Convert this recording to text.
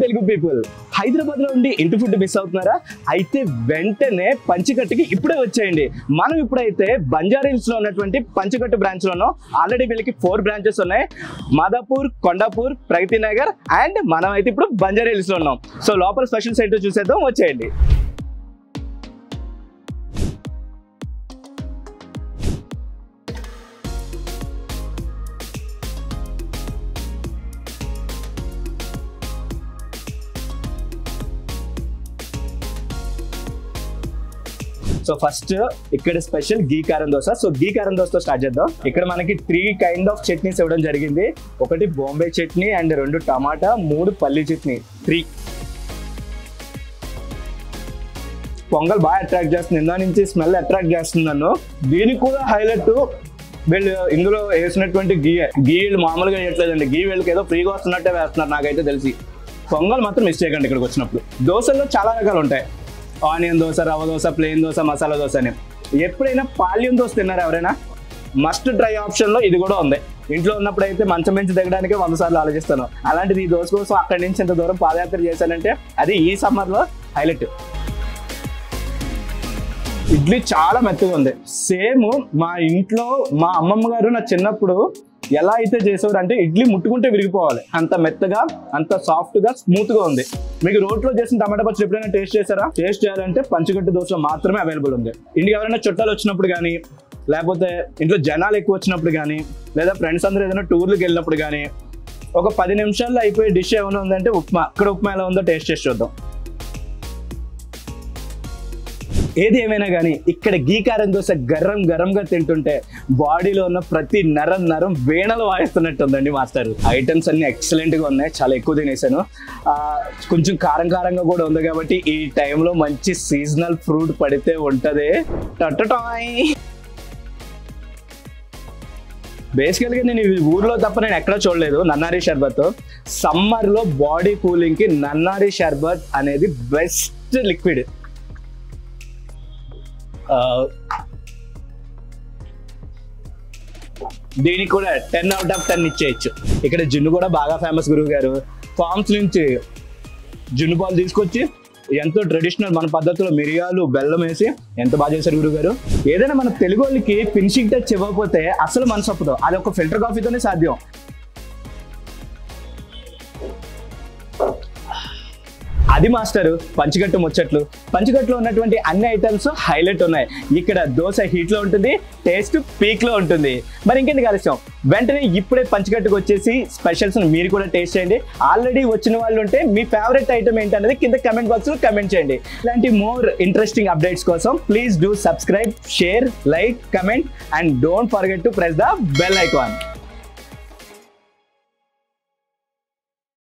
Telugu people, Hyderabad లో ఉండి ఇంటి ఫుడ్ మిస్ అవుతున్నారా? అయితే వెంటనే పంచకట్టుకి ఇప్పుడే వచ్చేయండి. మనం ఇప్పుడైతే బంజారాహిల్స్ లో ఉన్నటువంటి పంచకట్టు బ్రాంచ్ లోనో ఆల్రెడీ వీళ్ళకి 4 బ్రాంచెస్ ఉన్నాయి. మాదాపూర్, కొండాపూర్, ప్రగతి నగర్ అండ్ మనం అయితే ఇప్పుడు బంజారాహిల్స్ లో ఉన్నాం. సో లోపల స్పెషల్ సెంటర్ చూసేద్దాం, వచ్చేయండి. సో ఫస్ట్ ఇక్కడ స్పెషల్ గీ కారం దోశ. సో గీ కారం దోశతో స్టార్ట్ చేద్దాం. ఇక్కడ మనకి 3 కైండ్ ఆఫ్ చట్నీస్ ఇవ్వడం జరిగింది. ఒకటి బాంబే చట్నీ అండ్ 2 టమాటా, 3 పల్లి చట్నీ, 3. పొంగల్ బాగా అట్రాక్ట్ చేస్తుంది, ఇందా నుంచి స్మెల్ అట్రాక్ట్ చేస్తుంది నన్ను. దీనికి కూడా హైలైట్ వీళ్ళు ఇందులో వేసినటువంటి గీ. వీళ్ళు మామూలుగా వేయట్లేదండి, గీ వీళ్ళకి ఏదో ఫ్రీగా వస్తున్నట్టే వేస్తున్నారు నాకైతే తెలిసి. పొంగల్ మాత్రం మిస్ చేయకండి ఇక్కడికి వచ్చినప్పుడు. దోశల్లో చాలా రకాలు ఉంటాయి. ఆనియన్ దోశ, రవ్వ దోశ, ప్లెయిన్ దోశ, మసాలా దోశ అని. ఎప్పుడైనా పాల్యం దోశ తిన్నారా ఎవరైనా? మస్ట్ ట్రై ఆప్షన్లో ఇది కూడా ఉంది. ఇంట్లో ఉన్నప్పుడు అయితే మంచం మించి దిగడానికి 100 సార్లు ఆలోచిస్తాను. అలాంటిది ఈ దోశ కోసం అక్కడి నుంచి ఎంత దూరం పాదయాత్ర చేశానంటే అది ఈ సమ్మర్లో హైలైట్. ఇడ్లీ చాలా మెత్తగా ఉంది. సేమ్ మా ఇంట్లో మా అమ్మమ్మ గారు నా చిన్నప్పుడు ఎలా అయితే చేసేవారు అంటే ఇడ్లీ ముట్టుకుంటే విరిగిపోవాలి, అంత మెత్తగా, అంత సాఫ్ట్ గా, స్మూత్ గా ఉంది. మీకు రోట్లో చేసిన టమాటా పచ్చడి ఎప్పుడైనా టేస్ట్ చేశారా? టేస్ట్ చేయాలంటే పంచకట్టు దోశ మాత్రమే అవైలబుల్ ఉంది. ఇంటికి ఎవరైనా చుట్టాలు వచ్చినప్పుడు కానీ, లేకపోతే ఇంట్లో జనాలు ఎక్కువ వచ్చినప్పుడు కానీ, లేదా ఫ్రెండ్స్ అందరూ ఏదైనా టూర్లకు వెళ్ళినప్పుడు కానీ, ఒక 10 నిమిషాల్లో అయిపోయే డిష్ ఏమైనా ఉందంటే ఉప్మా. ఇక్కడ ఉప్మా ఎలా ఉందో టేస్ట్ చేసి చూద్దాం. ఏది ఏమైనా కానీ ఇక్కడ గీ కారం దోశ గరం గరంగా తింటుంటే బాడీలో ఉన్న ప్రతి నరం వీణలు వాయిస్తున్నట్టు ఉందండి మాస్టర్. ఐటమ్స్ అన్ని ఎక్సలెంట్ గా ఉన్నాయి, చాలా ఎక్కువ తినేసాను. కొంచెం కారంగా కూడా ఉంది కాబట్టి ఈ టైంలో మంచి సీజనల్ ఫ్రూట్ పడితే ఉంటది. టటటాయ్. బేసికల్గా నేను ఊర్లో తప్ప నేను ఎక్కడా చూడలేదు నన్నారి షర్బత్. సమ్మర్లో బాడీ కూలింగ్కి నన్నారి షర్బత్ అనేది బెస్ట్ లిక్విడ్. దీనికి కూడా 10 out of 10 ఇచ్చేయచ్చు. ఇక్కడ జున్ను కూడా బాగా ఫేమస్. గురువు గారు ఫార్మ్స్ నుంచి జున్ను పాలు తీసుకొచ్చి ఎంతో ట్రెడిషనల్ మన పద్ధతిలో మిరియాలు, బెల్లం వేసి ఎంత బాగా చేశారు గురువు గారు. ఏదైనా మన తెలుగు వాళ్ళకి ఫినిషింగ్ టచ్ ఇవ్వకపోతే అసలు మనసు ఒప్పదు. అది ఒక ఫిల్టర్ కాఫీతోనే సాధ్యం. అది మాస్టర్ పంచకట్టు ముచ్చట్లు. పంచకట్టులో ఉన్నటువంటి అన్ని ఐటమ్స్ హైలైట్ ఉన్నాయి. ఇక్కడ దోశ హీట్ లో ఉంటుంది, టేస్ట్ పీక్ లో ఉంటుంది. మరి ఇంకెందుకు ఆలస్యం, వెంటనే ఇప్పుడే పంచకట్టుకు వచ్చేసి స్పెషల్స్ మీరు కూడా టేస్ట్ చేయండి. ఆల్రెడీ వచ్చిన వాళ్ళు ఉంటే మీ ఫేవరెట్ ఐటమ్ ఏంటనేది కింద కమెంట్ బాక్స్ లో కమెంట్ చేయండి. ఇలాంటి మోర్ ఇంట్రెస్టింగ్ అప్డేట్స్ కోసం please do subscribe, share, like, comment and don't forget to press the bell icon.